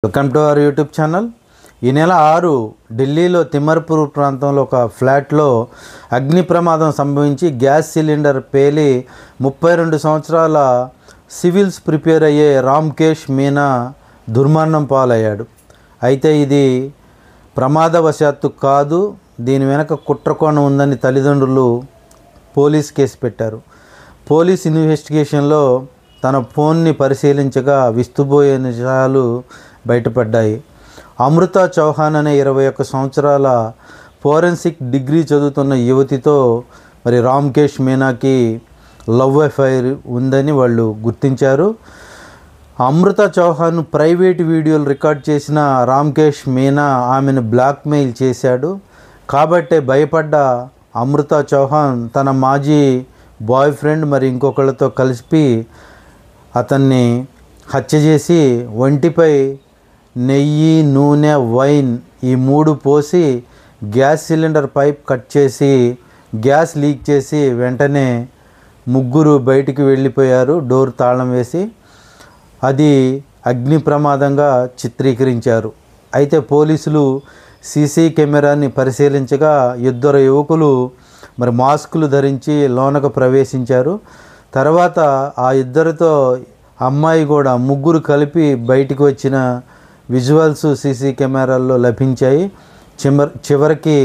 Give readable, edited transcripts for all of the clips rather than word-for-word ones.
Welcome to our YouTube channel. ఈ నెల 6 ఢిల్లీలో తిమ్మర్పూర్ ప్రాంతంలో ఒక ఫ్లాట్లో అగ్ని ప్రమాదం సంభవించి గ్యాస్ సిలిండర్ పేలి 32 సంవత్సరాల సివిల్స్ ప్రిపేర్ అయ్యే రామ్కేష్ మీనా దుర్మరణం పాలయ్యాడు. అయితే ఇది ప్రమాదవశాత్తు కాదు, దీని వెనక కుట్రకోణం ఉందని తల్లిదండ్రులు పోలీస్ కేసు పెట్టారు. పోలీస్ ఇన్వెస్టిగేషన్లో తన ఫోన్ని పరిశీలించగా విస్తుబోయే నిజాలు బయటపడ్డాయి. అమృత చౌహాన్ అనే 21 సంవత్సరాల ఫోరెన్సిక్ డిగ్రీ చదువుతున్న యువతితో రామ్కేష్ మీనాకి లవ్ అఫైర్ ఉందని వాళ్ళు గుర్తించారు. అమృత చౌహాన్ ప్రైవేట్ వీడియోలు రికార్డ్ చేసిన రామ్కేష్ మీనా ఆమెను బ్లాక్మెయిల్ చేశాడు. కాబట్టే భయపడ్డ అమృత చౌహాన్ తన మాజీ బాయ్ ఫ్రెండ్ ఇంకొకళ్ళతో కలిసి అతన్ని హత్య చేసి ఒంటిపై నెయ్యి, నూనె, వైన్ ఈ 3 పోసి గ్యాస్ సిలిండర్ పైప్ కట్ చేసి గ్యాస్ లీక్ చేసి వెంటనే ముగ్గురు బయటికి వెళ్ళిపోయారు డోర్ తాళం వేసి. అది అగ్ని ప్రమాదంగా చిత్రీకరించారు. అయితే పోలీసులు సీసీ కెమెరాని పరిశీలించగా 2 యువకులు మాస్కులు ధరించి లోనకు ప్రవేశించారు. తర్వాత ఆ 2తో అమ్మాయి కూడా ముగ్గురు కలిపి బయటికి వచ్చిన విజువల్స్ సీసీ కెమెరాల్లో లభించాయి. చివరికి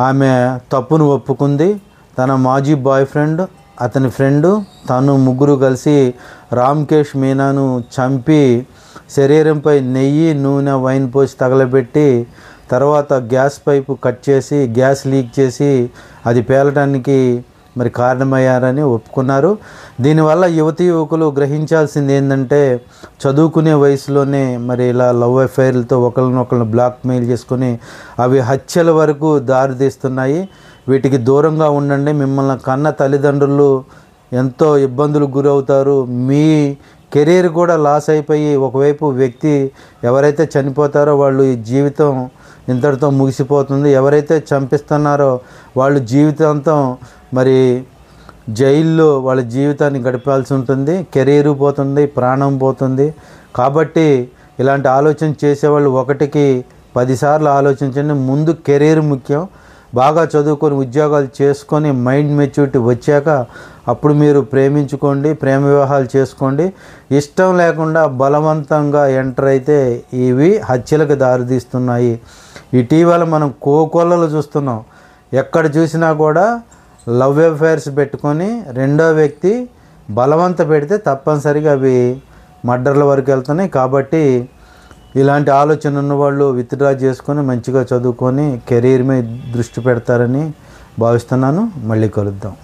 ఆమె తప్పును ఒప్పుకుంది. తన మాజీ బాయ్ ఫ్రెండ్, అతని ఫ్రెండు, తను ముగ్గురు కలిసి రామ్కేష్ మీనాను చంపి శరీరంపై నెయ్యి, నూనె, వైన్ పోసి తగలబెట్టి తర్వాత గ్యాస్ పైపు కట్ చేసి గ్యాస్ లీక్ చేసి అది పేలటానికి కారణమయ్యారని ఒప్పుకున్నారు. దీనివల్ల యువకులు గ్రహించాల్సింది ఏంటంటే చదువుకునే వయసులోనే ఇలా లవ్ అఫైర్లతో ఒకరినొకరిని బ్లాక్మెయిల్ చేసుకొని అవి హత్యల వరకు దారితీస్తున్నాయి. వీటికి దూరంగా ఉండండి. మిమ్మల్ని కన్న తల్లిదండ్రులు ఎంతో ఇబ్బందులకు గురవుతారు. మీ కెరీర్ కూడా లాస్ అయిపోయి ఒకవైపు వ్యక్తి ఎవరైతే చనిపోతారో వాళ్ళు ఈ జీవితం ఇంతటితో ముగిసిపోతుంది. ఎవరైతే చంపిస్తున్నారో వాళ్ళు జీవితాంతం జైల్లో వాళ్ళ జీవితాన్ని గడపాల్సి ఉంటుంది. కెరీరు పోతుంది, ప్రాణం పోతుంది. కాబట్టి ఇలాంటి ఆలోచన చేసేవాళ్ళు 1కి 10 సార్లు ఆలోచించండి. ముందు కెరీర్ ముఖ్యం. బాగా చదువుకొని ఉద్యోగాలు చేసుకొని మైండ్ మెచ్యూరిటీ వచ్చాక అప్పుడు మీరు ప్రేమించుకోండి, ప్రేమ వివాహాలు చేసుకోండి. ఇష్టం లేకుండా బలవంతంగా ఎంటర్ అయితే ఇవి హత్యలకు దారితీస్తున్నాయి. ఇటీవల మనం కోకొల్లలు చూస్తున్నాం. ఎక్కడ చూసినా కూడా లవ్ అఫైర్స్ పెట్టుకొని రెండో వ్యక్తి బలవంత పెడితే తప్పనిసరిగా అవి మర్డర్ల వరకు వెళ్తున్నాయి. కాబట్టి ఇలాంటి ఆలోచన ఉన్నవాళ్ళు విత్డ్రా చేసుకొని మంచిగా చదువుకొని కెరీర్ మీద దృష్టి పెడతారని భావిస్తున్నాను. మళ్ళీ కలుద్దాం.